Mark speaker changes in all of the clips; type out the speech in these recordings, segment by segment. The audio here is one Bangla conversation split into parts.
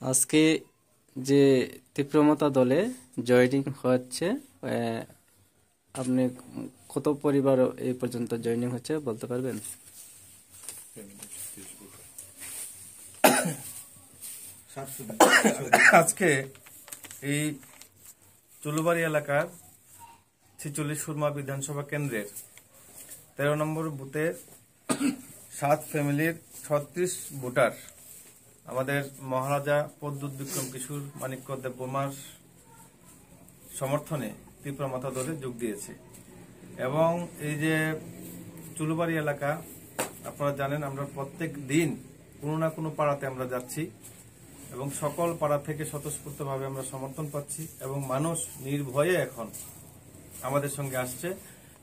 Speaker 1: আজকে যে তীব্রমতা দলে জয়েনিং হচ্ছে, আপনি কত পরিবার এই পর্যন্ত জয়েনিং হচ্ছে বলতে পারবেন?
Speaker 2: আজকে এই চুলুবাড়ি এলাকার 46 সুরমা বিধানসভা কেন্দ্রের 13 নম্বর বুথের 7 ফ্যামিলির 36 ভোটার আমাদের মহারাজা প্রদ্যুৎ বিক্রম কিশোর মানিক্য দেববর্মার সমর্থনে তীব্রমতা দলে যোগ দিয়েছে। এবং এই যে চুলুবাড়ি এলাকা আপনারা জানেন, আমরা প্রত্যেক দিন কোনো না কোনো পাড়াতে আমরা যাচ্ছি এবং সকল পাড়া থেকে স্বতঃস্ফূর্তভাবে আমরা সমর্থন পাচ্ছি এবং মানুষ নির্ভয়ে এখন আমাদের সঙ্গে আসছে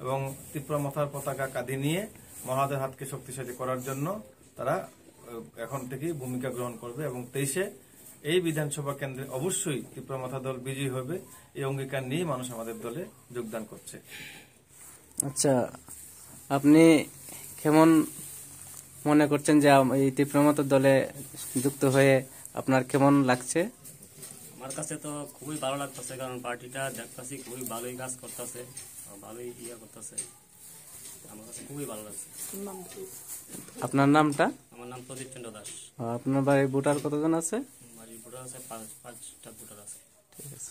Speaker 2: এবং তীব্রমতার পতাকা কাঁধে নিয়ে মহারাজের হাতকে শক্তিশালী করার জন্য তারা এখন থেকেই ভূমিকা গ্রহণ করবে এবং 23-এ এই বিধানসভা কেন্দ্রে অবশ্যই তীব্রমতা দল বিজয়ী হবে, এই অঙ্গীকার নিয়ে মানুষ আমাদের দলে যোগদান করছে।
Speaker 1: আচ্ছা, আপনি কেমন মনে করছেন যে এই তীব্রমতা দলে যুক্ত হয়ে আপনার কেমন লাগছে?
Speaker 3: আমার কাছে তো খুবই ভালো লাগতেছে, কারণ পার্টিটা দেখতেছি খুবই ভালোই কাজ করতেছে, ভালোই করতেছে। আমার কাছে খুবই ভালো লাগছে।
Speaker 1: আপনার নামটা?
Speaker 3: আমার নাম প্রদীপ চন্দ্র দাস।
Speaker 1: আপনার বাড়ির ভোটার কতজন আছে?
Speaker 3: বাড়ির ভোটার আছে 5টা ভোটার আছে।
Speaker 1: ঠিক আছে।